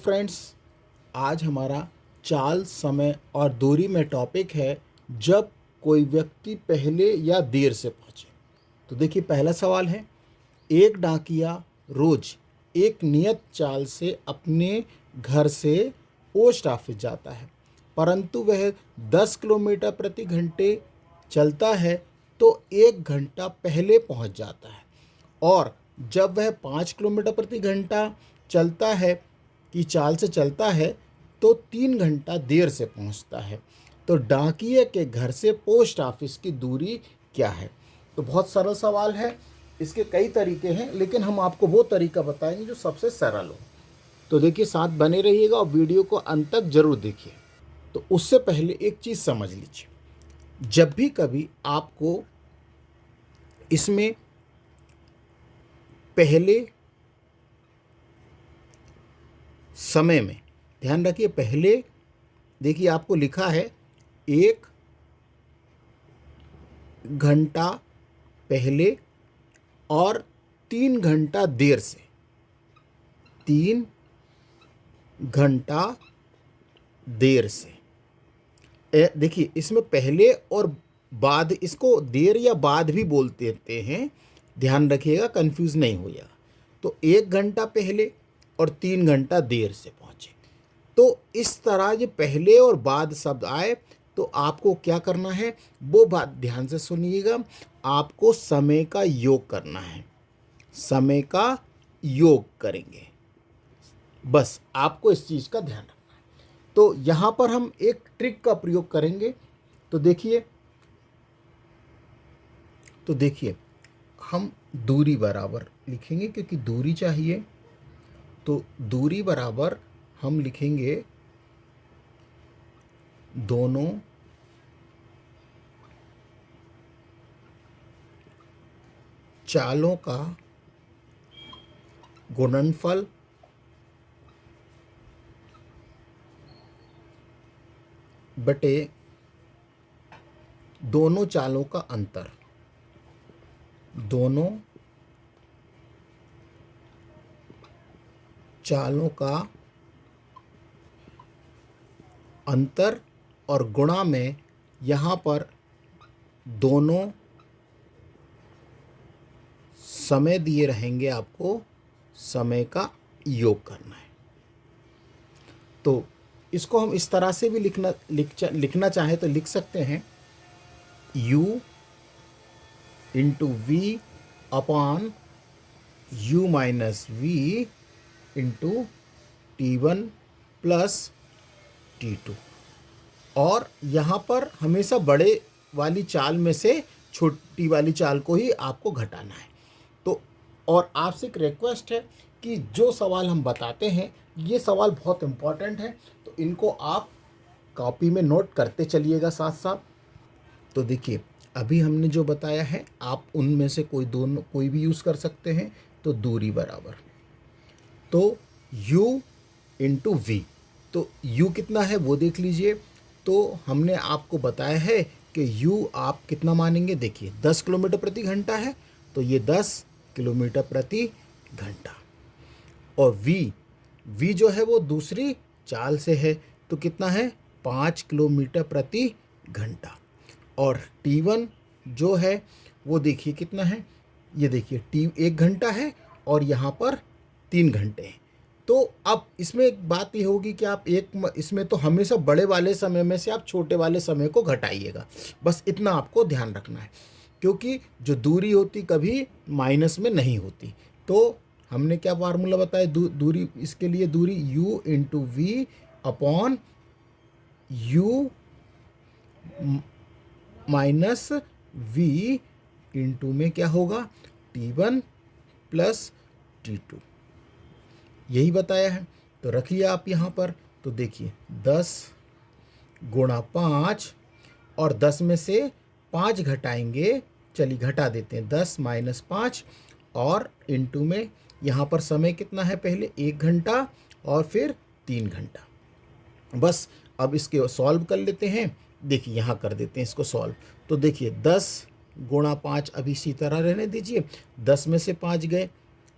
Friends, आज हमारा चाल, समय और दूरी में टॉपिक है जब कोई व्यक्ति पहले या देर से पहुंचे। तो देखिए, पहला सवाल है, एक डाकिया रोज एक नियत चाल से अपने घर से पोस्ट ऑफिस जाता है, परंतु वह 10 किलोमीटर प्रति घंटे चलता है तो 1 घंटा पहले पहुंच जाता है। और जब वह 5 किलोमीटर प्रति घंटा चलता है की चाल से चलता है तो 3 घंटा देर से पहुंचता है। तो डाकिये के घर से पोस्ट ऑफिस की दूरी क्या है? तो बहुत सरल सवाल है, इसके कई तरीके हैं, लेकिन हम आपको वो तरीका बताएंगे जो सबसे सरल हो। तो देखिए, साथ बने रहिएगा और वीडियो को अंत तक जरूर देखिए। तो उससे पहले एक चीज़ समझ लीजिए, जब भी कभी आपको इसमें पहले समय में ध्यान रखिए, पहले देखिए आपको लिखा है 1 घंटा पहले और 3 घंटा देर से। 3 घंटा देर से देखिए, इसमें पहले और बाद, इसको देर या बाद भी बोलते रहते हैं, ध्यान रखिएगा, कंफ्यूज नहीं हो जाएगा। तो 1 घंटा पहले और 3 घंटा देर से पहुंचे। तो इस तरह ये पहले और बाद शब्द आए तो आपको क्या करना है, वो बात ध्यान से सुनिएगा। आपको समय का योग करना है, समय का योग करेंगे, बस आपको इस चीज़ का ध्यान रखना है। तो यहाँ पर हम एक ट्रिक का प्रयोग करेंगे। तो देखिए हम दूरी बराबर लिखेंगे, क्योंकि दूरी चाहिए। तो दूरी बराबर हम लिखेंगे दोनों चालों का गुणनफल बटे दोनों चालों का अंतर। दोनों चालों का अंतर और गुणा में यहाँ पर दोनों समय दिए रहेंगे, आपको समय का योग करना है। तो इसको हम इस तरह से भी लिखना चाहें तो लिख सकते हैं, u into V upon u minus V into T1 plus T2। और यहाँ पर हमेशा बड़े वाली चाल में से छोटी वाली चाल को ही आपको घटाना है। तो और आपसे एक रिक्वेस्ट है कि जो सवाल हम बताते हैं, ये सवाल बहुत इम्पोर्टेंट है, तो इनको आप कॉपी में नोट करते चलिएगा साथ साथ। तो देखिए, अभी हमने जो बताया है, आप उनमें से कोई भी यूज़ कर सकते हैं। तो दूरी बराबर, तो u इंटू वी। तो u कितना है वो देख लीजिए। तो हमने आपको बताया है कि u आप कितना मानेंगे, देखिए 10 किलोमीटर प्रति घंटा है, तो ये 10 किलोमीटर प्रति घंटा। और v जो है वो दूसरी चाल से है, तो कितना है, 5 किलोमीटर प्रति घंटा। और T1 जो है वो देखिए कितना है, ये देखिए 1 घंटा है और यहाँ पर 3 घंटे हैं। तो अब इसमें एक बात ये होगी कि आप इसमें तो हमेशा बड़े वाले समय में से आप छोटे वाले समय को घटाइएगा, बस इतना आपको ध्यान रखना है, क्योंकि जो दूरी होती कभी माइनस में नहीं होती। तो हमने क्या फार्मूला बताया, दूरी, इसके लिए दूरी u into V upon u minus v into में क्या होगा, T1 प्लस T2, यही बताया है। तो रखिए आप यहाँ पर। तो देखिए 10 गुणा 5, और 10 में से 5 घटाएंगे, चलिए घटा देते हैं, 10 माइनस 5, और इंटू में यहाँ पर समय कितना है, पहले 1 घंटा और फिर 3 घंटा। बस अब इसके सॉल्व कर लेते हैं। देखिए यहाँ कर देते हैं इसको सॉल्व। तो देखिए 10 गुणा 5 अभी इसी तरह रहने दीजिए, 10 में से 5 गए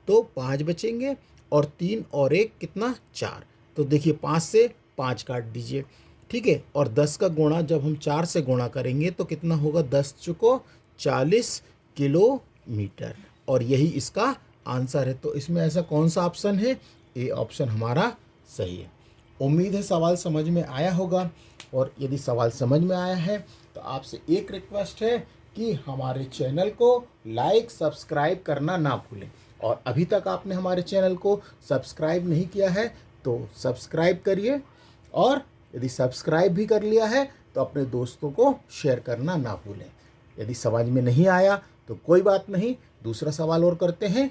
तो 5 बचेंगे, और 3 और 1 कितना, 4। तो देखिए 5 से 5 काट दीजिए, ठीक है। और 10 का गुणा जब हम 4 से गुणा करेंगे तो कितना होगा, 10 चुको 40 किलोमीटर, और यही इसका आंसर है। तो इसमें ऐसा कौन सा ऑप्शन है, ए ऑप्शन हमारा सही है। उम्मीद है सवाल समझ में आया होगा, और यदि सवाल समझ में आया है तो आपसे एक रिक्वेस्ट है कि हमारे चैनल को लाइक सब्सक्राइब करना ना भूलें, और अभी तक आपने हमारे चैनल को सब्सक्राइब नहीं किया है तो सब्सक्राइब करिए, और यदि सब्सक्राइब भी कर लिया है तो अपने दोस्तों को शेयर करना ना भूलें। यदि समझ में नहीं आया तो कोई बात नहीं, दूसरा सवाल और करते हैं।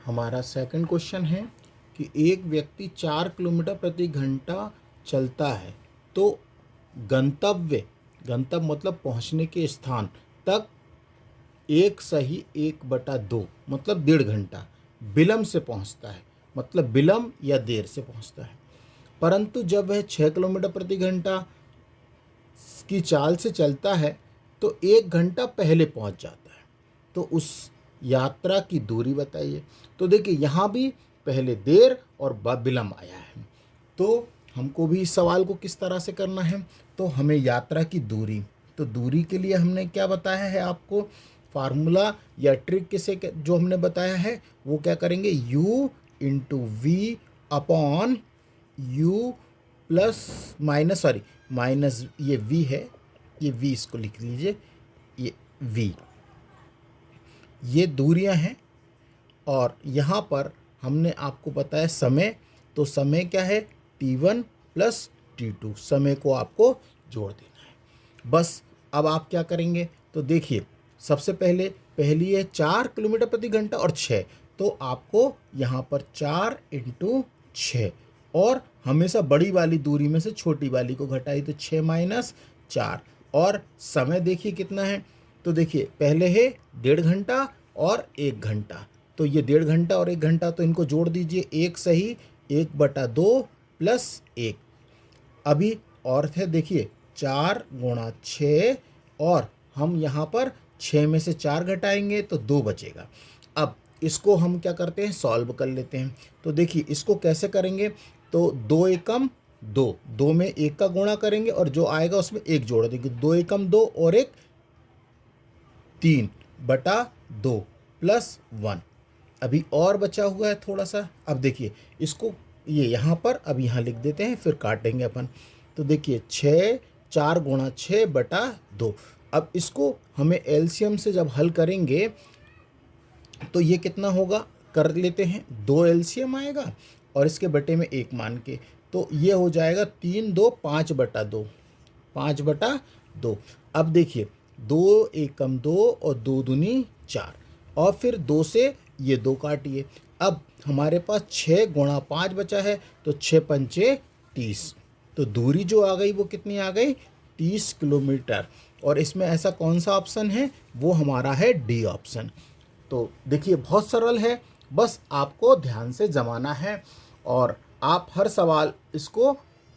हमारा सेकंड क्वेश्चन है कि एक व्यक्ति 4 किलोमीटर प्रति घंटा चलता है तो गंतव्य मतलब पहुंचने के स्थान तक एक सही 1/2 मतलब 1.5 घंटा विलंब से पहुंचता है, मतलब विलंब या देर से पहुंचता है। परंतु जब वह 6 किलोमीटर प्रति घंटा की चाल से चलता है तो 1 घंटा पहले पहुंच जाता है। तो उस यात्रा की दूरी बताइए। तो देखिए यहाँ भी पहले देर और विलंब आया है, तो हमको भी इस सवाल को किस तरह से करना है, तो हमें यात्रा की दूरी, तो दूरी के लिए हमने क्या बताया है आपको, फार्मूला या ट्रिक किसे जो हमने बताया है वो क्या करेंगे, u into V upon u plus minus, sorry minus, ये v है, ये v इसको लिख लीजिए, ये v, ये दूरियां हैं। और यहाँ पर हमने आपको बताया समय, तो समय क्या है, t1 प्लस t2, समय को आपको जोड़ देना है बस। अब आप क्या करेंगे, तो देखिए सबसे पहली है 4 किलोमीटर प्रति घंटा और 6, तो आपको यहाँ पर 4 इंटू 6, और हमेशा बड़ी वाली दूरी में से छोटी वाली को घटाई, तो 6 माइनस 4, और समय देखिए कितना है, तो देखिए पहले है 1.5 घंटा और 1 घंटा, तो ये 1.5 घंटा और 1 घंटा, तो इनको जोड़ दीजिए, एक सही 1/2 प्लस 1। अभी और है देखिए 4 गुणा 6, और हम यहाँ पर 6 में से 4 घटाएंगे तो 2 बचेगा। अब इसको हम क्या करते हैं, सॉल्व कर लेते हैं। तो देखिए इसको कैसे करेंगे, तो 2 एकम 2, 2 में 1 का गुणा करेंगे और जो आएगा उसमें 1 जोड़ देंगे, 2 एकम 2 और 1 3/2 प्लस 1। अभी और बचा हुआ है थोड़ा सा, अब देखिए इसको ये यहाँ पर अब यहाँ लिख देते हैं, फिर काटेंगे अपन। तो देखिए 4 गुणा 6/2। अब इसको हमें एलसीएम से जब हल करेंगे तो ये कितना होगा, कर लेते हैं, 2 एलसीएम आएगा और इसके बटे में 1 मान के, तो ये हो जाएगा 3 2 5/2, 5/2। अब देखिए 2 एकम 2 और 2 दूनी 4, और फिर 2 से ये 2 काटिए। अब हमारे पास 6 गुणा 5 बचा है, तो 6 पंचे 30, तो दूरी जो आ गई वो कितनी आ गई, 30 किलोमीटर। और इसमें ऐसा कौन सा ऑप्शन है, वो हमारा है डी ऑप्शन। तो देखिए बहुत सरल है, बस आपको ध्यान से जमाना है, और आप हर सवाल इसको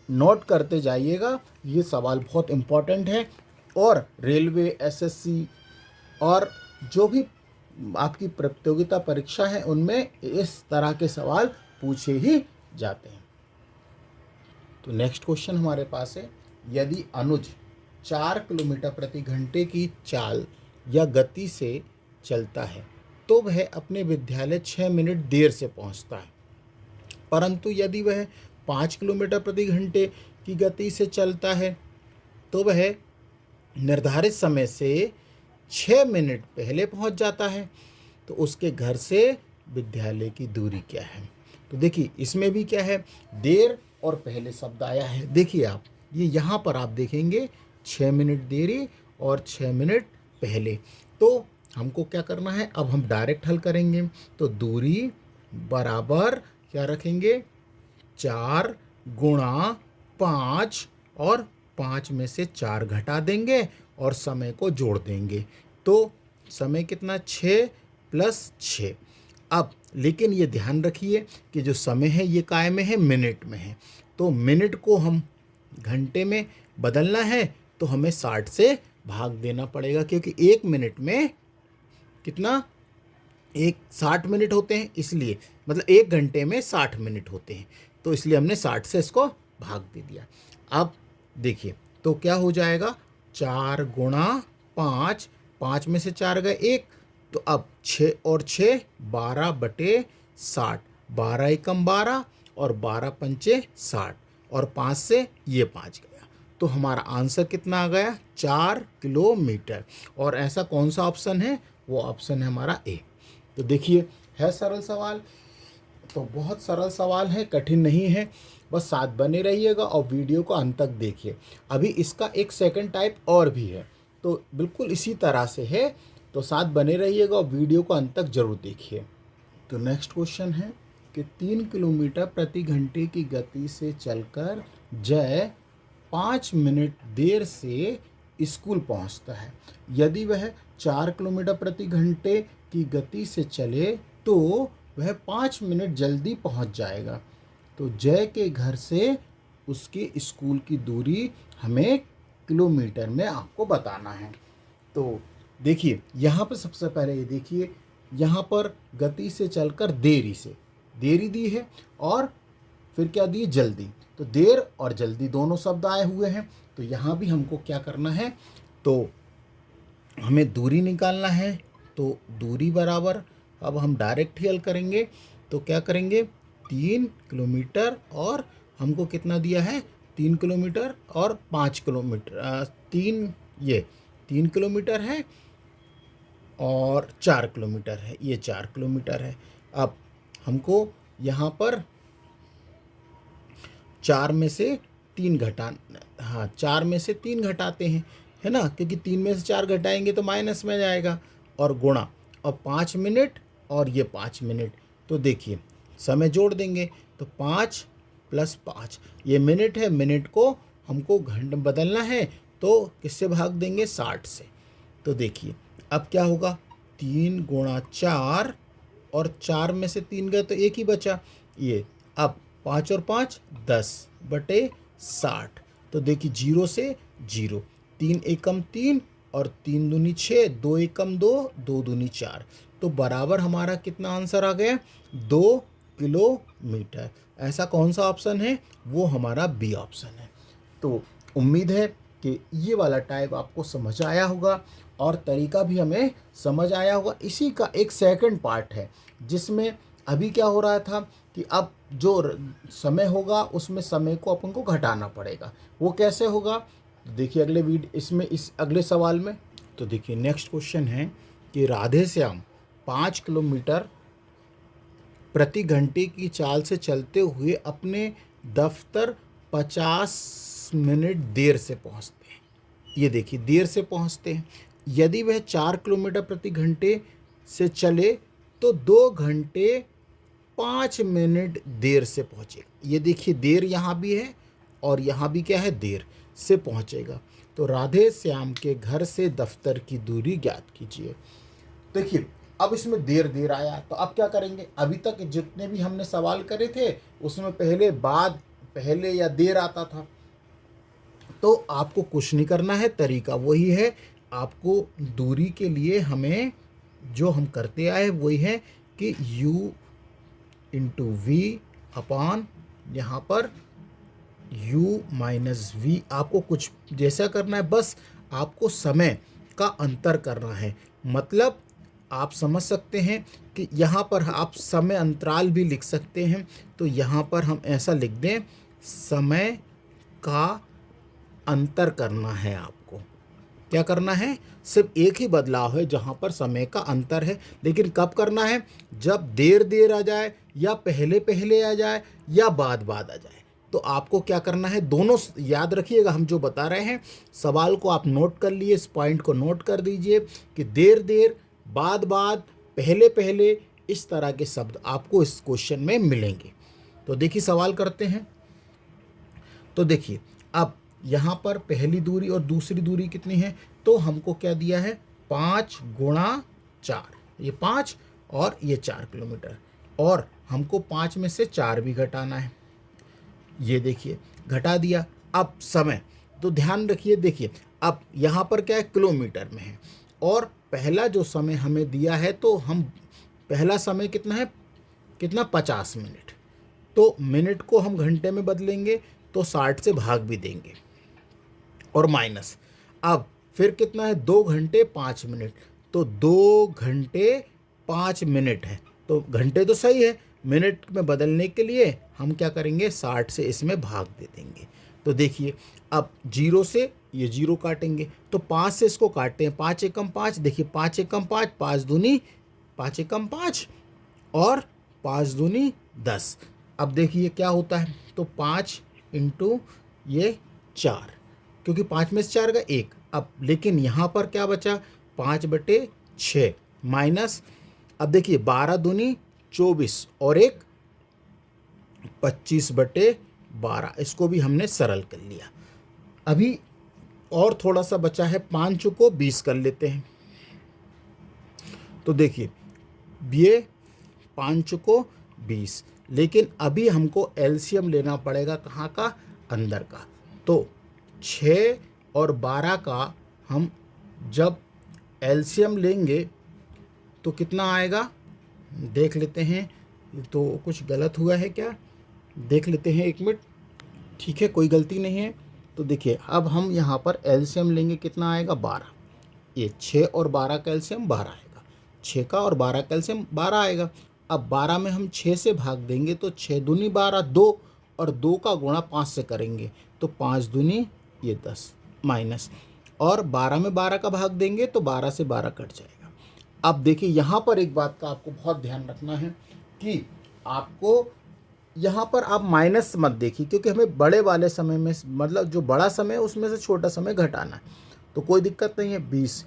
नोट करते जाइएगा, ये सवाल बहुत इम्पोर्टेंट है। और रेलवे, एसएससी और जो भी आपकी प्रतियोगिता परीक्षा है उनमें इस तरह के सवाल पूछे ही जाते हैं। तो नेक्स्ट क्वेश्चन हमारे पास है, यदि अनुज 4 किलोमीटर प्रति घंटे की चाल या गति से चलता है तो वह अपने विद्यालय 6 मिनट देर से पहुंचता है, परंतु यदि वह 5 किलोमीटर प्रति घंटे की गति से चलता है तो वह निर्धारित समय से 6 मिनट पहले पहुंच जाता है, तो उसके घर से विद्यालय की दूरी क्या है। तो देखिए इसमें भी क्या है, देर और पहले शब्द आया है। देखिए आप ये यहाँ पर आप देखेंगे 6 मिनट देरी और 6 मिनट पहले, तो हमको क्या करना है, अब हम डायरेक्ट हल करेंगे। तो दूरी बराबर क्या रखेंगे, 4 गुणा 5, और 5 में से 4 घटा देंगे और समय को जोड़ देंगे, तो समय कितना, 6 प्लस 6। अब लेकिन ये ध्यान रखिए कि जो समय है ये काय में है, मिनट में है, तो मिनट को हम घंटे में बदलना है तो हमें 60 से भाग देना पड़ेगा, क्योंकि 1 मिनट में कितना, 60 मिनट होते हैं, इसलिए मतलब 1 घंटे में 60 मिनट होते हैं। तो इसलिए हमने 60 से इसको भाग दे दिया। अब देखिए तो क्या हो जाएगा, 4 गुणा 5, 5 में से 4 गए 1, तो अब 6 और 6 12/60, 12 एकम 12 और 12 पंचे 60 और 5 से ये 5 गया, तो हमारा आंसर कितना आ गया, 4 किलोमीटर। और ऐसा कौन सा ऑप्शन है, वो ऑप्शन है हमारा ए। तो देखिए है सरल सवाल, तो बहुत सरल सवाल है, कठिन नहीं है, बस साथ बने रहिएगा और वीडियो को अंत तक देखिए। अभी इसका एक सेकंड टाइप और भी है, तो बिल्कुल इसी तरह से है, तो साथ बने रहिएगा और वीडियो को अंत तक जरूर देखिए। तो नेक्स्ट क्वेश्चन है कि 3 किलोमीटर प्रति घंटे की गति से चलकर जय 5 मिनट देर से स्कूल पहुंचता है। यदि वह 4 किलोमीटर प्रति घंटे की गति से चले तो वह 5 मिनट जल्दी पहुंच जाएगा। तो जय के घर से उसके स्कूल की दूरी हमें किलोमीटर में आपको बताना है। तो देखिए यहाँ पर सबसे पहले ये देखिए, यहाँ पर गति से चलकर देरी दी है और फिर क्या दी, जल्दी। तो देर और जल्दी दोनों शब्द आए हुए हैं, तो यहाँ भी हमको क्या करना है, तो हमें दूरी निकालना है। तो दूरी बराबर, अब हम डायरेक्ट ही हल करेंगे, तो क्या करेंगे, 3 किलोमीटर और हमको कितना दिया है, 3 किलोमीटर और 5 किलोमीटर, 3 किलोमीटर है और 4 किलोमीटर है, ये 4 किलोमीटर है। अब हमको यहाँ पर 4 में से 3 घटाते हैं, है ना, क्योंकि 3 में से 4 घटाएंगे तो माइनस में जाएगा, और गुणा, और 5 मिनट और ये 5 मिनट, तो देखिए समय जोड़ देंगे, तो 5 + 5 ये मिनट है, मिनट को हमको घंटे बदलना है, तो किससे भाग देंगे, 60 से। तो देखिए अब क्या होगा, 3 गुणा 4 और 4 में से 3 गए तो 1 ही बचा, ये अब 5 और 5 10/60, तो देखिए 0 से 0, 3 एकम 3 और 3 दूनी 6, 2 एकम 2, 2 दूनी 4, तो बराबर हमारा कितना आंसर आ गया, 2 किलोमीटर। ऐसा कौन सा ऑप्शन है, वो हमारा बी ऑप्शन है। तो उम्मीद है कि ये वाला टाइप आपको समझ आया होगा और तरीका भी हमें समझ आया होगा। इसी का एक सेकंड पार्ट है जिसमें अभी क्या हो रहा था कि अब जो समय होगा उसमें समय को अपन को घटाना पड़ेगा, वो कैसे होगा, तो देखिए अगले इस अगले सवाल में। तो देखिए नेक्स्ट क्वेश्चन है कि राधे श्याम 5 किलोमीटर प्रति घंटे की चाल से चलते हुए अपने दफ्तर 50 मिनट देर से पहुंचते हैं। ये देखिए देर से पहुंचते हैं। यदि वह 4 किलोमीटर प्रति घंटे से चले तो 2 घंटे 5 मिनट देर से पहुँचेगा। ये देखिए देर यहाँ भी है और यहाँ भी क्या है, देर से पहुँचेगा। तो राधे श्याम के घर से दफ्तर की दूरी ज्ञात कीजिए। देखिए अब इसमें देर आया, तो अब क्या करेंगे, अभी तक जितने भी हमने सवाल करे थे उसमें पहले या देर आता था, तो आपको कुछ नहीं करना है, तरीका वही है। आपको दूरी के लिए हमें जो हम करते आए वही है कि u × v अपान यहाँ पर u - v, आपको कुछ जैसा करना है, बस आपको समय का अंतर करना है। मतलब आप समझ सकते हैं कि यहाँ पर आप समय अंतराल भी लिख सकते हैं, तो यहाँ पर हम ऐसा लिख दें, समय का अंतर करना है। आपको क्या करना है, सिर्फ एक ही बदलाव है जहाँ पर समय का अंतर है, लेकिन कब करना है, जब देर आ जाए या पहले आ जाए या बाद आ जाए। तो आपको क्या करना है, दोनों याद रखिएगा, हम जो बता रहे हैं सवाल को आप नोट कर लिए, इस पॉइंट को नोट कर दीजिए कि देर बाद पहले इस तरह के शब्द आपको इस क्वेश्चन में मिलेंगे। तो देखिए सवाल करते हैं। तो देखिए अब यहाँ पर पहली दूरी और दूसरी दूरी कितनी है, तो हमको क्या दिया है, 5 गुणा 4, ये 5 और ये 4 किलोमीटर, और हमको 5 में से 4 भी घटाना है। ये देखिए घटा दिया। अब समय, तो ध्यान रखिए, देखिए अब यहाँ पर क्या है, किलोमीटर में है, और पहला जो समय हमें दिया है, तो हम पहला समय कितना है, 50 मिनट, तो मिनट को हम घंटे में बदलेंगे तो 60 से भाग भी देंगे और माइनस। अब फिर कितना है, 2 घंटे 5 मिनट, तो 2 घंटे 5 मिनट है। तो घंटे तो सही है, मिनट में बदलने के लिए हम क्या करेंगे, 60 से इसमें भाग दे देंगे। तो देखिए अब 0 से ये 0 काटेंगे तो 5 से इसको काटते हैं, 5 एकम 5, देखिए 5 एकम 5, 5 दूनी 5 एकम 5 और 5 दूनी 10। अब देखिए क्या होता है, तो 5 इंटू ये 4, क्योंकि 5 में से 4 का 1। अब लेकिन यहाँ पर क्या बचा, 5/6 माइनस, अब देखिए 12 दूनी 24 और एक 25/12, इसको भी हमने सरल कर लिया। अभी और थोड़ा सा बचा है, 5 को 20 कर लेते हैं। तो देखिए ये 5 को 20, लेकिन अभी हमको एलसीएम लेना पड़ेगा, कहाँ का, अंदर का। तो 6 और 12 का हम जब एलसीएम लेंगे तो कितना आएगा, देख लेते हैं। तो कुछ गलत हुआ है क्या, देख लेते हैं 1 मिनट। ठीक है, कोई गलती नहीं है। तो देखिए अब हम यहाँ पर एलसीएम लेंगे, कितना आएगा, 12। ये 6 और 12 का एलसीएम 12 आएगा, 6 का और 12 का एलसीएम 12 आएगा। अब 12 में हम 6 से भाग देंगे तो 6 दूनी 12, 2 और 2 का गुणा 5 से करेंगे तो 5 दूनी ये 10 माइनस, और 12 में 12 का भाग देंगे तो 12 से 12 कट जाएगा। अब देखिए यहाँ पर एक बात का आपको बहुत ध्यान रखना है कि आपको यहाँ पर आप माइनस मत देखिए, क्योंकि हमें बड़े वाले समय में, मतलब जो बड़ा समय है उसमें से छोटा समय घटाना है, तो कोई दिक्कत नहीं है, 20।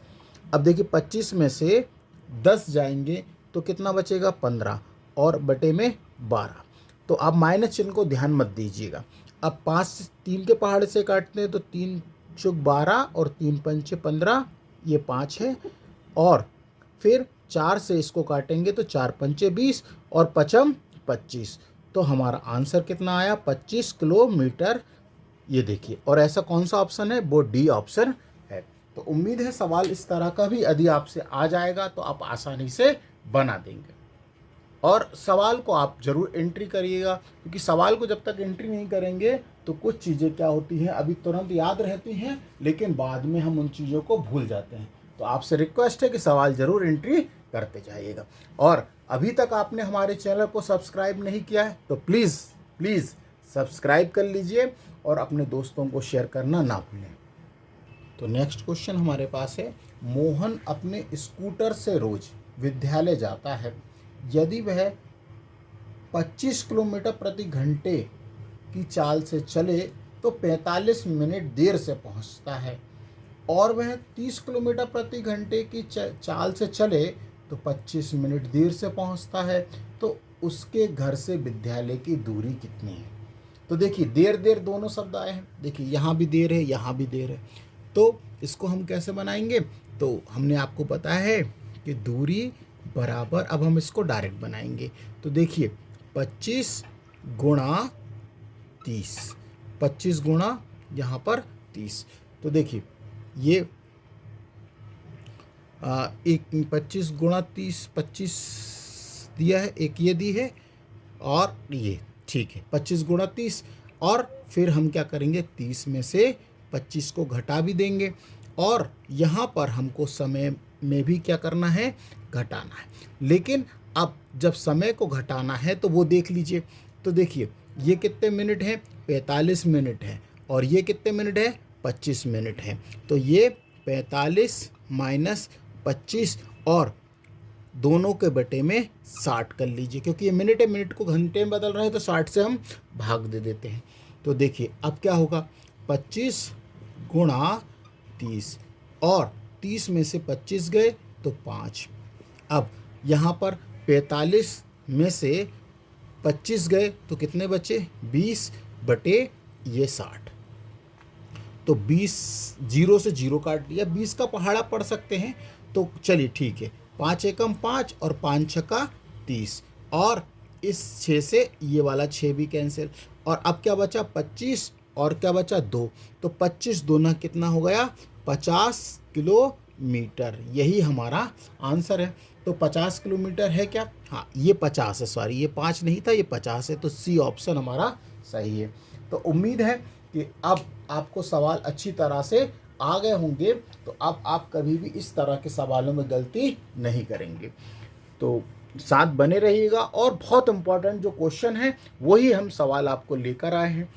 अब देखिए 25 में से 10 जाएंगे तो कितना बचेगा, 15 और बटे में 12। तो आप माइनस चिन्ह को ध्यान मत दीजिएगा। अब 5 3 के पहाड़े से काटते हैं तो 3 चौक 12 और 3 पंचे 15, ये 5 है, और फिर 4 से इसको काटेंगे तो 4 पंचे 20 और 5 25। तो हमारा आंसर कितना आया, 25 किलोमीटर। ये देखिए, और ऐसा कौन सा ऑप्शन है, वो डी ऑप्शन है। तो उम्मीद है सवाल इस तरह का भी यदि आपसे आ जाएगा तो आप आसानी से बना देंगे। और सवाल को आप ज़रूर एंट्री करिएगा, क्योंकि सवाल को जब तक एंट्री नहीं करेंगे तो कुछ चीज़ें क्या होती हैं, अभी तुरंत याद रहती हैं लेकिन बाद में हम उन चीज़ों को भूल जाते हैं। तो आपसे रिक्वेस्ट है कि सवाल ज़रूर एंट्री करते जाइएगा। और अभी तक आपने हमारे चैनल को सब्सक्राइब नहीं किया है तो प्लीज़ सब्सक्राइब कर लीजिए और अपने दोस्तों को शेयर करना ना भूलें। तो नेक्स्ट क्वेश्चन हमारे पास है, मोहन अपने स्कूटर से रोज विद्यालय जाता है। यदि वह 25 किलोमीटर प्रति घंटे की चाल से चले तो 45 मिनट देर से पहुंचता है, और वह 30 किलोमीटर प्रति घंटे की चाल से चले तो 25 मिनट देर से पहुंचता है, तो उसके घर से विद्यालय की दूरी कितनी है। तो देखिए देर दोनों शब्द आए हैं, देखिए यहाँ भी देर है, यहाँ भी देर है, तो इसको हम कैसे बनाएंगे। तो हमने आपको बताया है कि दूरी बराबर, अब हम इसको डायरेक्ट बनाएंगे। तो देखिए 25 गुणा 30, 25 गुणा यहाँ पर 30। तो देखिए ये एक 25 गुणा 30, 25 दिया है, एक ये दी है और ये, ठीक है 25 गुणा 30। और फिर हम क्या करेंगे, 30 में से 25 को घटा भी देंगे, और यहाँ पर हमको समय में भी क्या करना है, घटाना है। लेकिन अब जब समय को घटाना है तो वो देख लीजिए। तो देखिए ये कितने मिनट है, 45 मिनट है, और ये कितने मिनट है, 25 मिनट है। तो ये 45 माइनस 25 और दोनों के बटे में 60 कर लीजिए, क्योंकि ये मिनट है, मिनट को घंटे में बदल रहे हैं तो 60 से हम भाग दे देते हैं। तो देखिए अब क्या होगा, 25 गुणा 30, और 30 में से 25 गए तो 5। अब यहाँ पर 45 में से 25 गए तो कितने बचे, 20 बटे ये 60। तो 20, 0 से 0 काट दिया, 20 का पहाड़ा पढ़ सकते हैं। तो चलिए ठीक है, 5 एकम 5 और 5 छक्का 30, और इस 6 से ये वाला 6 भी कैंसिल, और अब क्या बचा, 25 और क्या बचा, 2। तो 25 दूना कितना हो गया, 50 किलोमीटर। यही हमारा आंसर है। तो 50 किलोमीटर है क्या? हाँ, ये 50 है, सॉरी ये 5 नहीं था, ये 50 है, तो सी ऑप्शन हमारा सही है। तो उम्मीद है कि अब आपको सवाल अच्छी तरह से आ गए होंगे, तो अब आप कभी भी इस तरह के सवालों में गलती नहीं करेंगे। तो साथ बने रहिएगा, और बहुत इम्पोर्टेंट जो क्वेश्चन है वही हम सवाल आपको लेकर आए हैं।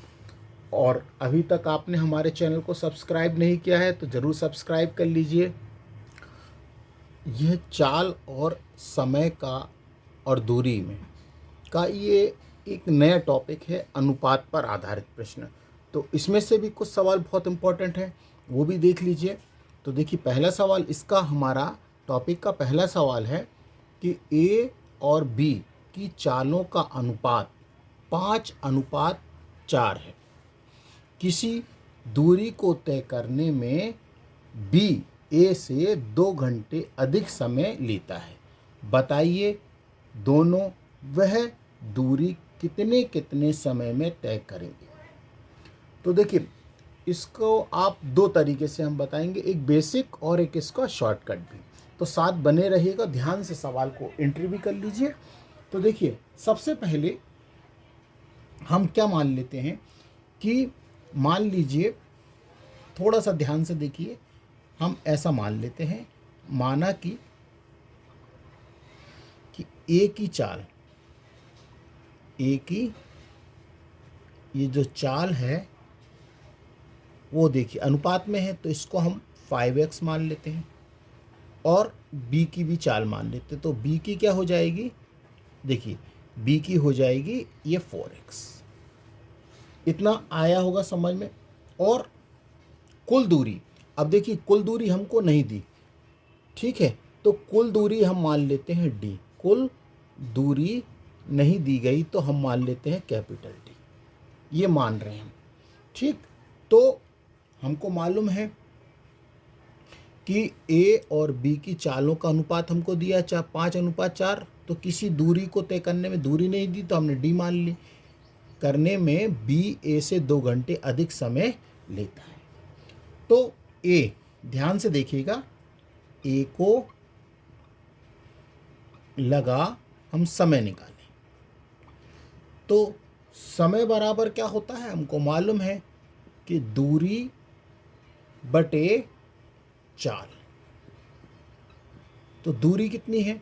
और अभी तक आपने हमारे चैनल को सब्सक्राइब नहीं किया है तो ज़रूर सब्सक्राइब कर लीजिए। यह चाल और समय का और दूरी में का ये एक नया टॉपिक है, अनुपात पर आधारित प्रश्न। तो इसमें से भी कुछ सवाल बहुत इम्पोर्टेंट हैं, वो भी देख लीजिए। तो देखिए, पहला सवाल इसका, हमारा टॉपिक का पहला सवाल है कि ए और बी की चालों का अनुपात 5:4 है। किसी दूरी को तय करने में बी ए से 2 घंटे अधिक समय लेता है। बताइए दोनों वह दूरी कितने कितने समय में तय करेंगे। तो देखिए, इसको आप दो तरीके से हम बताएंगे, एक बेसिक और एक इसका शॉर्टकट भी। तो साथ बने रहिएगा, ध्यान से सवाल को एंट्री भी कर लीजिए। तो देखिए, सबसे पहले हम क्या मान लेते हैं कि, मान लीजिए, थोड़ा सा ध्यान से देखिए, हम ऐसा मान लेते हैं, माना कि ए की चाल, ए की ये जो चाल है वो देखिए अनुपात में है, तो इसको हम 5x मान लेते हैं, और बी की भी चाल मान लेते हैं। तो बी की क्या हो जाएगी, देखिए बी की हो जाएगी ये 4x। इतना आया होगा समझ में। और कुल दूरी, अब देखिए कुल दूरी हमको नहीं दी, ठीक है, तो कुल दूरी हम मान लेते हैं डी। कुल दूरी नहीं दी गई तो हम मान लेते हैं कैपिटल डी, ये मान रहे हैं हम, ठीक। तो हमको मालूम है कि ए और बी की चालों का अनुपात हमको दिया 5:4। तो किसी दूरी को तय करने में दूरी नहीं दी तो हमने डी मान ली, करने में बी ए से 2 घंटे अधिक समय लेता है। तो ए, ध्यान से देखिएगा, ए को लगा हम समय निकालें, तो समय बराबर क्या होता है, हमको मालूम है कि दूरी बटे चाल। तो दूरी कितनी है,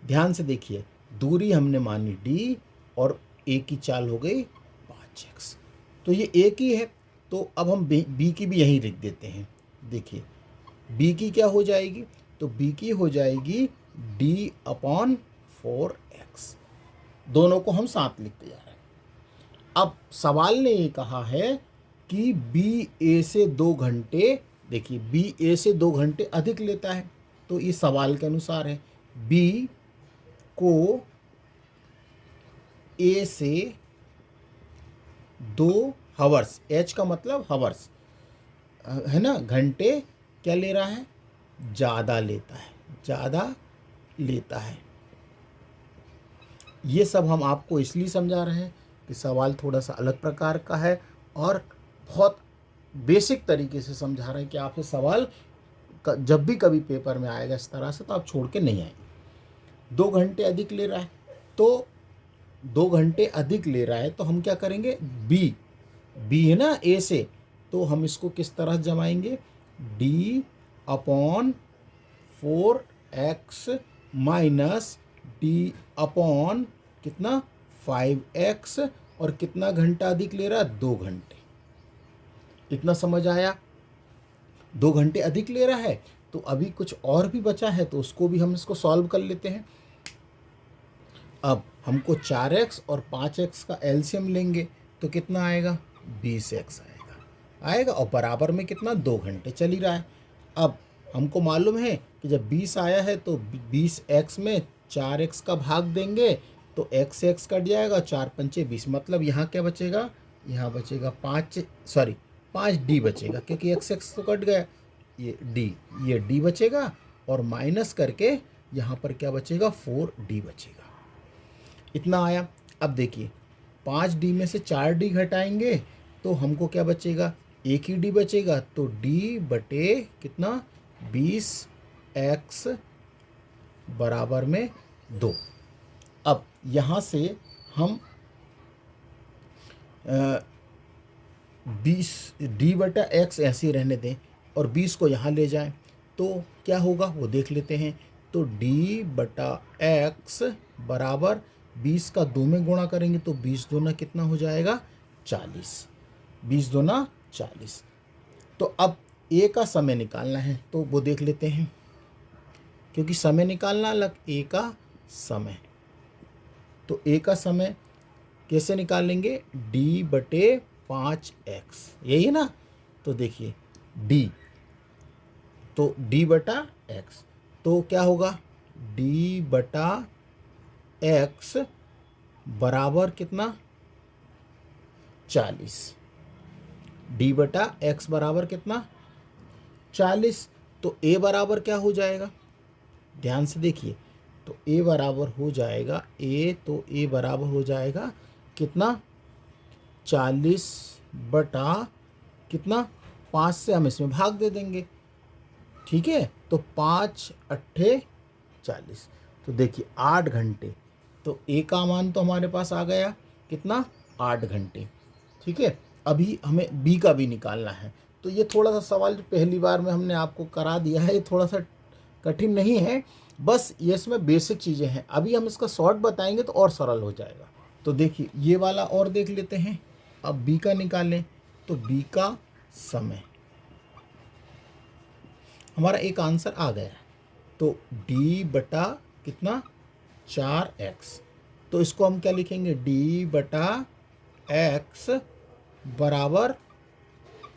ध्यान से देखिए, दूरी हमने मानी डी और ए की चाल हो गई 5x। तो ये ए की है, तो अब हम बी की भी यहीं लिख देते हैं। देखिए बी की क्या हो जाएगी, तो बी की हो जाएगी d/4x। दोनों को हम साथ लिखते जा रहे हैं। अब सवाल ने ये कहा है कि बी ए से 2 घंटे, देखिए बी ए से 2 घंटे अधिक लेता है, तो ये सवाल के अनुसार है, बी को ए से 2 हावर्स, एच का मतलब हावर्स है ना, घंटे क्या ले रहा है, ज़्यादा लेता है, ज़्यादा लेता है। ये सब हम आपको इसलिए समझा रहे हैं कि सवाल थोड़ा सा अलग प्रकार का है और बहुत बेसिक तरीके से समझा रहे हैं कि आपसे सवाल जब भी कभी पेपर में आएगा इस तरह से तो आप छोड़ के नहीं आएंगे। 2 घंटे अधिक ले रहा है, तो 2 घंटे अधिक ले रहा है तो हम क्या करेंगे, बी है ना ए से, तो हम इसको किस तरह जमाएंगे, d/4x माइनस d/ कितना 5x, और कितना घंटा अधिक ले रहा है, 2 घंटे। इतना समझ आया, 2 घंटे अधिक ले रहा है। तो अभी कुछ और भी बचा है तो उसको भी हम इसको सॉल्व कर लेते हैं। अब हमको 4x और 5x का एलसीएम लेंगे तो कितना आएगा, 20x आएगा, और बराबर में कितना, 2 घंटे चल ही रहा है। अब हमको मालूम है कि जब 20 आया है तो 20x में 4x का भाग देंगे तो x से x कट जाएगा, 4 पंचे 20, मतलब यहाँ क्या बचेगा, यहाँ बचेगा 5d बचेगा, क्योंकि x तो कट गया, ये d बचेगा, और माइनस करके यहाँ पर क्या बचेगा, 4d बचेगा। इतना आया। अब देखिए 5d में से 4d घटाएंगे तो हमको क्या बचेगा, एक ही d बचेगा, तो d बटे कितना 20x बराबर में 2। अब यहाँ से हम 20 d/x ऐसे ही रहने दें और 20 को यहाँ ले जाएं तो क्या होगा वो देख लेते हैं। तो d/x बराबर 20 का 2 में गुणा करेंगे तो 20 दूना कितना हो जाएगा 40। 20 दूना 40। तो अब a का समय निकालना है तो वो देख लेते हैं, क्योंकि समय निकालना अलग, a का समय। तो a का समय कैसे निकालेंगे, d/5x, यही है ना। तो देखिए d, तो d/x तो क्या होगा, d/x बराबर कितना 40। d/x बराबर कितना 40। तो a बराबर क्या हो जाएगा, ध्यान से देखिए। तो a बराबर हो जाएगा a बराबर हो जाएगा कितना 40 बटा कितना 5 से हम इसमें भाग दे देंगे, ठीक है। तो 5 अट्ठे 40। तो देखिए 8 घंटे। तो a का मान तो हमारे पास आ गया कितना 8 घंटे, ठीक है। अभी हमें b का भी निकालना है। तो ये थोड़ा सा सवाल जो पहली बार में हमने आपको करा दिया है, ये थोड़ा सा कठिन नहीं है, बस ये इसमें बेसिक चीज़ें हैं। अभी हम इसका शॉर्ट बताएंगे तो और सरल हो जाएगा। तो देखिए ये वाला और देख लेते हैं। अब b का निकालें तो b का समय, हमारा एक आंसर आ गया है। तो d बटा कितना 4x, तो इसको हम क्या लिखेंगे, d/x बराबर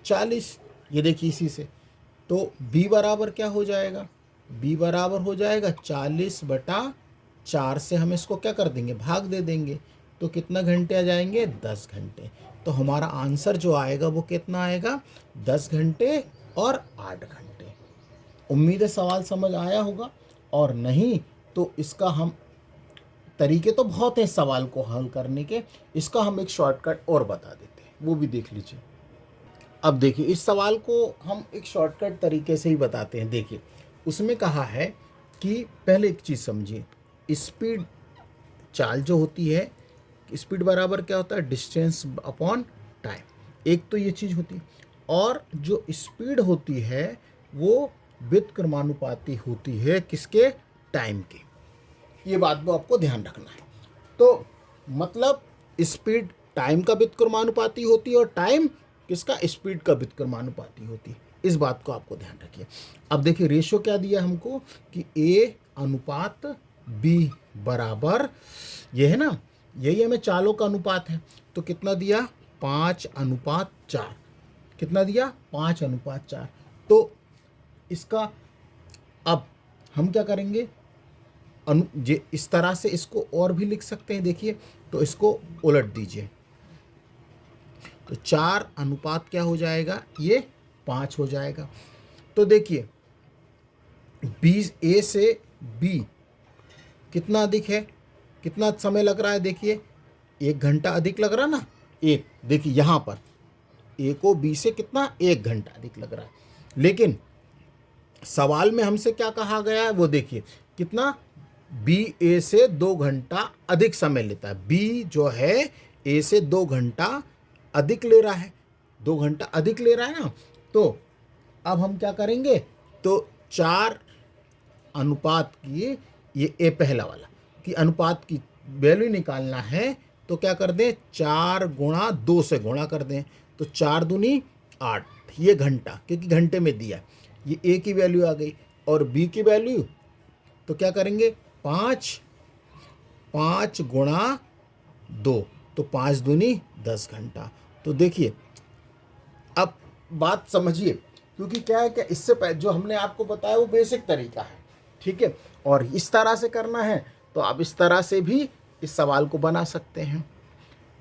40। ये देखिए इसी से। तो b बराबर क्या हो जाएगा, b बराबर हो जाएगा 40/4 से हम इसको क्या कर देंगे, भाग दे देंगे। तो कितना घंटे आ जाएंगे, 10 घंटे। तो हमारा आंसर जो आएगा वो कितना आएगा, 10 घंटे और 8 घंटे। उम्मीद है सवाल समझ आया होगा, और नहीं तो इसका हम तरीके तो बहुत हैं सवाल को हल करने के, इसका हम एक शॉर्टकट और बता देते हैं, वो भी देख लीजिए। अब देखिए इस सवाल को हम एक शॉर्टकट तरीके से ही बताते हैं। देखिए उसमें कहा है कि पहले एक चीज़ समझिए, स्पीड चाल जो होती है, स्पीड बराबर क्या होता है, डिस्टेंस अपॉन टाइम। एक तो ये चीज़ होती है, और जो स्पीड होती है वो व्युत्क्रमानुपाती होती है किसके, टाइम के। ये बात को आपको ध्यान रखना है। तो मतलब स्पीड टाइम का व्युत्क्रमानुपाती होती है और टाइम किसका, स्पीड का व्युत्क्रमानुपाती होती है। इस बात को आपको ध्यान रखिए। अब देखिए रेशो क्या दिया हमको कि a अनुपात b बराबर, ये है ना, यही हमें चालों का अनुपात है। तो कितना दिया 5:4, कितना दिया 5:4। तो इसका अब हम क्या करेंगे, जे इस तरह से इसको और भी लिख सकते हैं। देखिए तो इसको उलट दीजिए, तो 4 अनुपात क्या हो जाएगा, ये 5 हो जाएगा। तो देखिए a से b कितना अधिक है, कितना समय लग रहा है, देखिए 1 घंटा अधिक लग रहा ना। एक देखिए यहाँ पर a को b से कितना 1 घंटा अधिक लग रहा है, लेकिन सवाल में हमसे क्या कहा गया है वो देखिए कितना, b a से 2 घंटा अधिक समय लेता है। b जो है a से 2 घंटा अधिक ले रहा है, 2 घंटा अधिक ले रहा है ना। तो अब हम क्या करेंगे, तो 4 अनुपात की, ये ए पहला वाला कि अनुपात की वैल्यू निकालना है, तो क्या कर दें 4 गुणा 2 से गुणा कर दें। तो 4 दूनी 8, ये घंटा क्योंकि घंटे में दिया, ये ए की वैल्यू आ गई। और बी की वैल्यू तो क्या करेंगे 5 गुणा 2, तो 5 दूनी 10 घंटा। तो देखिए अब बात समझिए, क्योंकि क्या है, क्या इससे जो हमने आपको बताया वो बेसिक तरीका है, ठीक है। और इस तरह से करना है तो आप इस तरह से भी इस सवाल को बना सकते हैं,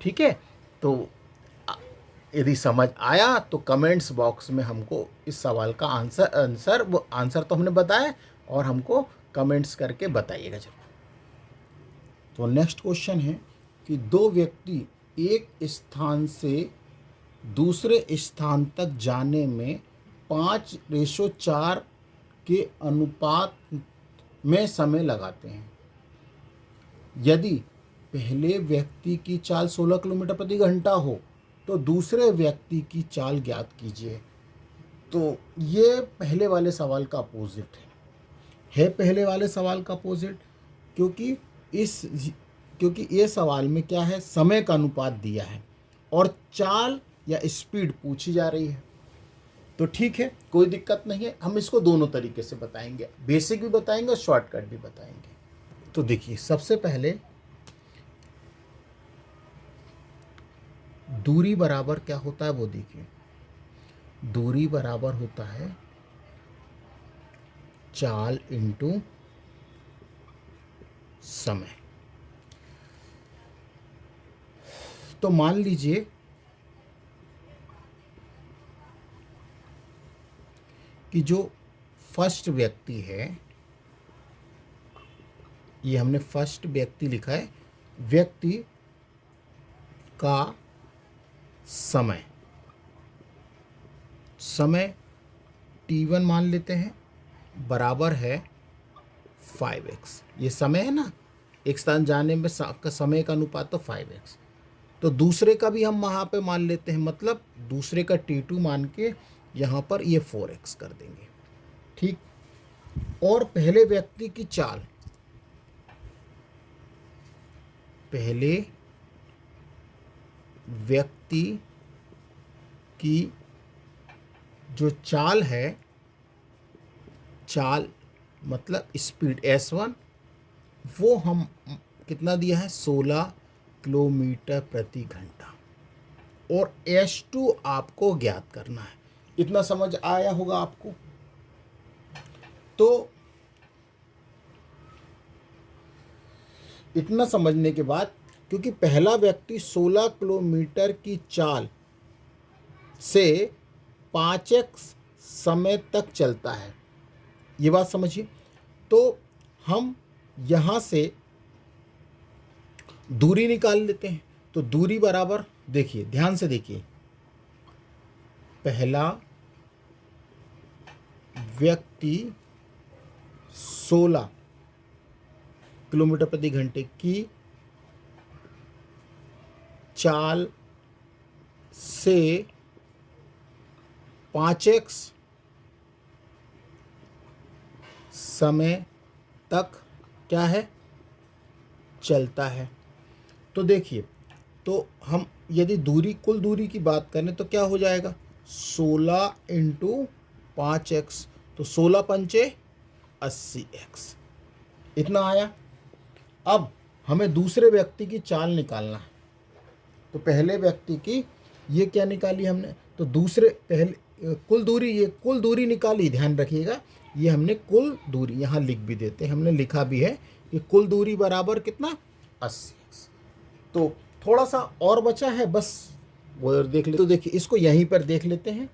ठीक है। तो यदि समझ आया तो कमेंट्स बॉक्स में हमको इस सवाल का आंसर तो हमने बताया, और हमको कमेंट्स करके बताइएगा जरूर। तो नेक्स्ट क्वेश्चन है कि 2 व्यक्ति एक स्थान से दूसरे स्थान तक जाने में 5:4 के अनुपात में समय लगाते हैं। यदि पहले व्यक्ति की चाल 16 किलोमीटर प्रति घंटा हो तो दूसरे व्यक्ति की चाल ज्ञात कीजिए। तो ये पहले वाले सवाल का अपोजिट है पहले वाले सवाल का अपोजिट, क्योंकि ये सवाल में क्या है, समय का अनुपात दिया है और चाल या स्पीड पूछी जा रही है। तो ठीक है, कोई दिक्कत नहीं है, हम इसको दोनों तरीके से बताएंगे, बेसिक भी बताएंगे और शॉर्टकट भी बताएंगे। तो देखिए, सबसे पहले दूरी बराबर क्या होता है वो देखिए। दूरी बराबर होता है चाल इंटू समय। तो मान लीजिए कि जो फर्स्ट व्यक्ति है, ये हमने फर्स्ट व्यक्ति लिखा है, व्यक्ति का समय t1 मान लेते हैं, बराबर है 5x। ये समय है ना, एक स्थान जाने में समय का अनुपात तो 5x। तो दूसरे का भी हम वहाँ पे मान लेते हैं, मतलब दूसरे का t2 मान के यहाँ पर ये 4x कर देंगे, ठीक। और पहले व्यक्ति की चाल, पहले व्यक्ति की जो चाल है, चाल मतलब स्पीड S1, वो हम कितना दिया है, 16 किलोमीटर प्रति घंटा, और S2 आपको ज्ञात करना है। इतना समझ आया होगा आपको। तो इतना समझने के बाद, क्योंकि पहला व्यक्ति 16 किलोमीटर की चाल से 5x समय तक चलता है, ये बात समझिए। तो हम यहाँ से दूरी निकाल लेते हैं। तो दूरी बराबर, देखिए ध्यान से देखिए, पहला व्यक्ति 16 किलोमीटर प्रति घंटे की चाल से 5x समय तक क्या है, चलता है। तो देखिए, तो हम यदि दूरी, कुल दूरी की बात करें तो क्या हो जाएगा, 16 इंटू 5x, तो 16 पंचे 80x, इतना आया। अब हमें दूसरे व्यक्ति की चाल निकालना है। तो पहले व्यक्ति की ये क्या निकाली हमने, तो दूसरे पहले कुल दूरी, ये कुल दूरी निकाली, ध्यान रखिएगा, ये हमने कुल दूरी यहाँ लिख भी देते हैं, हमने लिखा भी है कि कुल दूरी बराबर कितना, 80x। तो थोड़ा सा और बचा है, बस वो देख ले। तो देखिए, इसको यहीं पर देख लेते हैं।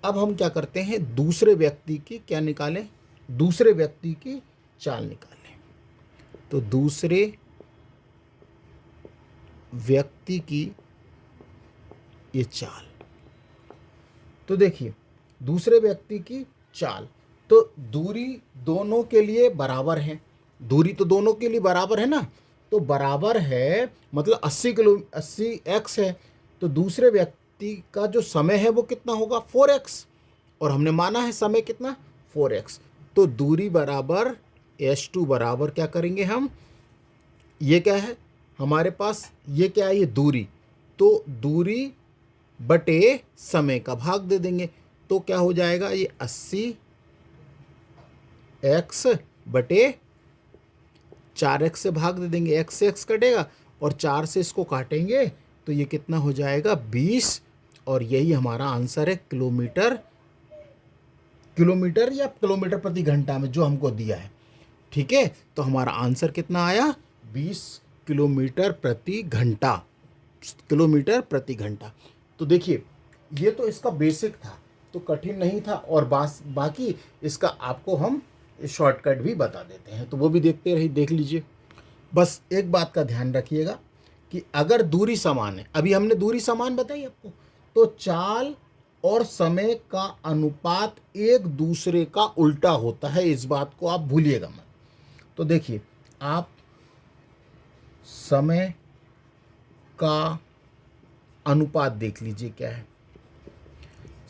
अब हम क्या करते हैं, दूसरे व्यक्ति की क्या निकालें, दूसरे व्यक्ति की चाल निकालें। तो दूसरे व्यक्ति की ये चाल, तो देखिए दूसरे व्यक्ति की चाल, तो दूरी दोनों के लिए बराबर है, दूरी तो दोनों के लिए बराबर है ना, तो बराबर है मतलब 80x है। तो दूसरे व्यक्ति का जो समय है वो कितना होगा, 4x, और हमने माना है समय कितना, 4x। तो दूरी बराबर S2 बराबर क्या करेंगे हम, ये क्या है हमारे पास, ये क्या है, ये दूरी, तो दूरी बटे समय का भाग दे देंगे। तो क्या हो जाएगा, ये 80x बटे 4x से भाग दे देंगे, x से x कटेगा और 4 से इसको काटेंगे तो ये कितना हो जाएगा, 20। और यही हमारा आंसर है, किलोमीटर या किलोमीटर प्रति घंटा में जो हमको दिया है, ठीक है। तो हमारा आंसर कितना आया, 20 किलोमीटर प्रति घंटा, किलोमीटर प्रति घंटा। तो देखिए, ये तो इसका बेसिक था, तो कठिन नहीं था, और बाकी इसका आपको हम शॉर्टकट भी बता देते हैं, तो वो भी देख लीजिए। बस एक बात का ध्यान रखिएगा कि अगर दूरी समान है, अभी हमने दूरी समान बताई आपको, तो चाल और समय का अनुपात एक दूसरे का उल्टा होता है, इस बात को आप भूलिएगा मत। तो देखिए आप समय का अनुपात देख लीजिए क्या है।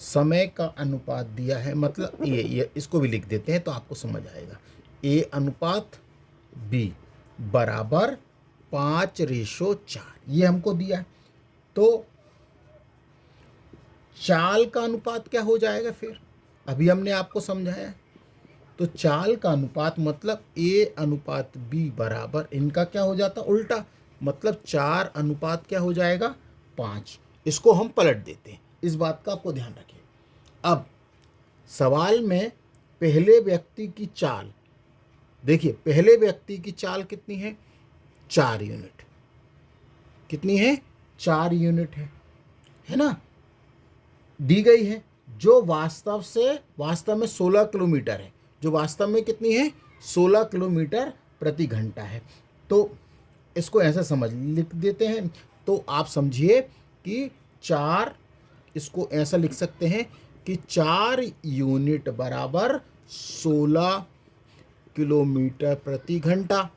समय का अनुपात दिया है, मतलब ये इसको भी लिख देते हैं तो आपको समझ आएगा। ए अनुपात बी बराबर 5:4 ये हमको दिया है। तो चाल का अनुपात क्या हो जाएगा फिर, अभी हमने आपको समझाया। तो चाल का अनुपात मतलब ए अनुपात बी बराबर, इनका क्या हो जाता उल्टा, मतलब 4 अनुपात क्या हो जाएगा 5। इसको हम पलट देते हैं, इस बात का आपको ध्यान रखिए। अब सवाल में पहले व्यक्ति की चाल देखिए, पहले व्यक्ति की चाल कितनी है 4 यूनिट। कितनी है 4 यूनिट है ना, दी गई है, जो वास्तव में 16 किलोमीटर है, जो वास्तव में कितनी है 16 किलोमीटर प्रति घंटा है। तो इसको ऐसा समझ लिख देते हैं, तो आप समझिए कि 4, इसको ऐसा लिख सकते हैं कि 4 यूनिट बराबर 16 किलोमीटर प्रति घंटा।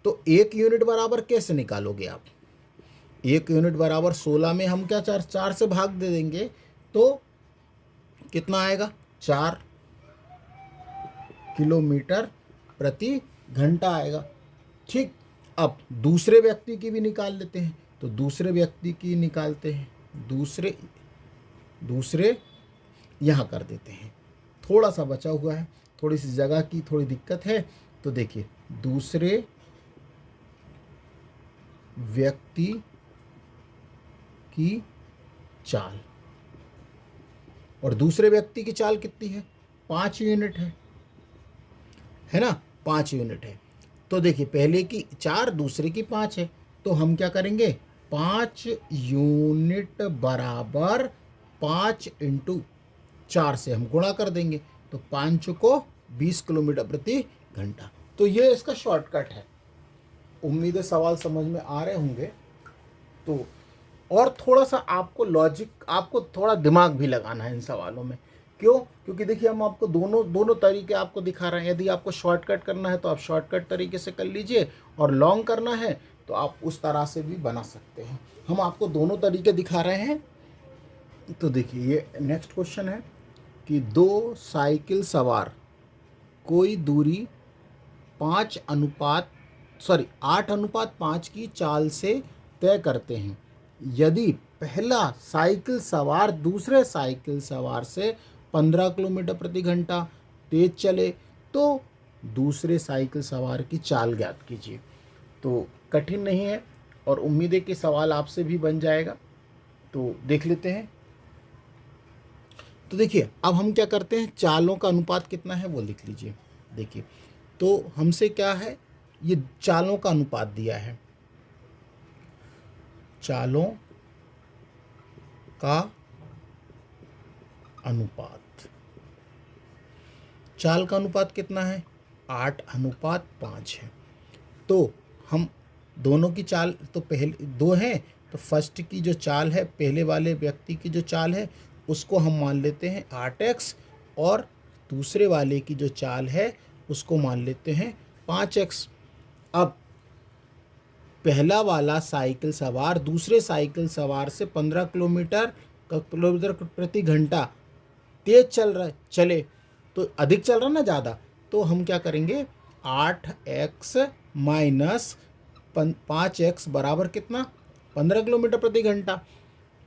तो 1 यूनिट बराबर कैसे निकालोगे आप, 1 यूनिट बराबर 16 में हम क्या 4 से भाग दे देंगे, तो कितना आएगा 4 किलोमीटर प्रति घंटा आएगा। ठीक, अब दूसरे व्यक्ति की भी निकाल लेते हैं, तो दूसरे व्यक्ति की निकालते हैं, दूसरे यहाँ कर देते हैं, थोड़ा सा बचा हुआ है, थोड़ी सी जगह की थोड़ी दिक्कत है। तो देखिए दूसरे व्यक्ति की चाल, और दूसरे व्यक्ति की चाल कितनी है 5 यूनिट है ना, 5 यूनिट है। तो देखिए पहले की 4 दूसरे की 5 है, तो हम क्या करेंगे 5 यूनिट बराबर 5 × 4 से हम गुणा कर देंगे, तो 5 को 20 किलोमीटर प्रति घंटा। तो ये इसका शॉर्टकट है। उम्मीद है सवाल समझ में आ रहे होंगे। तो और थोड़ा सा आपको लॉजिक, आपको थोड़ा दिमाग भी लगाना है इन सवालों में। क्यों, क्योंकि देखिए हम आपको दोनों तरीके आपको दिखा रहे हैं। यदि आपको शॉर्टकट करना है तो आप शॉर्टकट तरीके से कर लीजिए, और लॉन्ग करना है तो आप उस तरह से भी बना सकते हैं। हम आपको दोनों तरीके दिखा रहे हैं। तो देखिए ये नेक्स्ट क्वेश्चन है कि 2 साइकिल सवार कोई दूरी 8:5 की चाल से तय करते हैं। यदि पहला साइकिल सवार दूसरे साइकिल सवार से 15 किलोमीटर प्रति घंटा तेज चले, तो दूसरे साइकिल सवार की चाल ज्ञात कीजिए। तो कठिन नहीं है, और उम्मीद है कि सवाल आपसे भी बन जाएगा। तो देख लेते हैं। तो देखिए अब हम क्या करते हैं, चालों का अनुपात कितना है वो लिख लीजिए। देखिए तो हमसे क्या है, ये चालों का अनुपात दिया है, चालों का अनुपात, चाल का अनुपात कितना है 8:5 है। तो हम दोनों की चाल, तो पहले 2 हैं, तो फर्स्ट की जो चाल है, पहले वाले व्यक्ति की जो चाल है उसको हम मान लेते हैं 8x, और दूसरे वाले की जो चाल है उसको मान लेते हैं 5x। अब पहला वाला साइकिल सवार दूसरे साइकिल सवार से 15 किलोमीटर प्रति घंटा तेज चले, तो अधिक चल रहा ना ज़्यादा, तो हम क्या करेंगे 8x माइनस 5x बराबर कितना 15 किलोमीटर प्रति घंटा।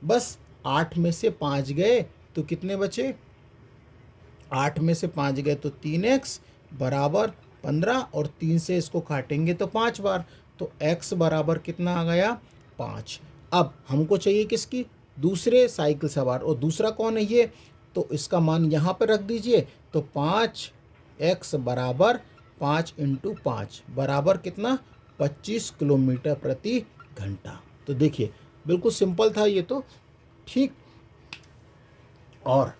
बस 8 में से 5 गए तो कितने बचे, 8 में से 5 गए तो 3x बराबर 15, और 3 से इसको काटेंगे तो 5 बार, तो x बराबर कितना आ गया 5। अब हमको चाहिए किसकी, दूसरे साइकिल सवार, और दूसरा कौन है ये, तो इसका मान यहाँ पर रख दीजिए। तो 5x बराबर 5 × 5 बराबर कितना 25 किलोमीटर प्रति घंटा। तो देखिए बिल्कुल सिंपल था ये तो, ठीक। और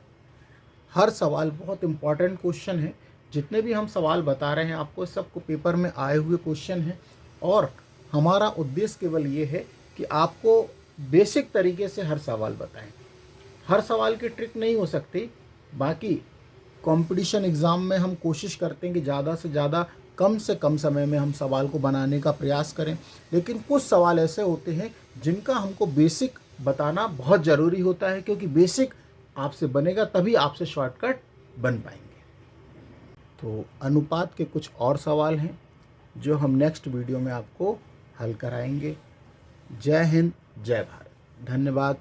हर सवाल बहुत इम्पॉर्टेंट क्वेश्चन है, जितने भी हम सवाल बता रहे हैं आपको सबको पेपर में आए हुए क्वेश्चन हैं, और हमारा उद्देश्य केवल ये है कि आपको बेसिक तरीके से हर सवाल बताएं। हर सवाल की ट्रिक नहीं हो सकती, बाकी कंपटीशन एग्ज़ाम में हम कोशिश करते हैं कि ज़्यादा से ज़्यादा कम से कम समय में हम सवाल को बनाने का प्रयास करें। लेकिन कुछ सवाल ऐसे होते हैं जिनका हमको बेसिक बताना बहुत ज़रूरी होता है, क्योंकि बेसिक आपसे बनेगा तभी आपसे शॉर्टकट बन पाएंगे। तो अनुपात के कुछ और सवाल हैं जो हम नेक्स्ट वीडियो में आपको हल कराएंगे। जय हिंद, जय भारत, धन्यवाद।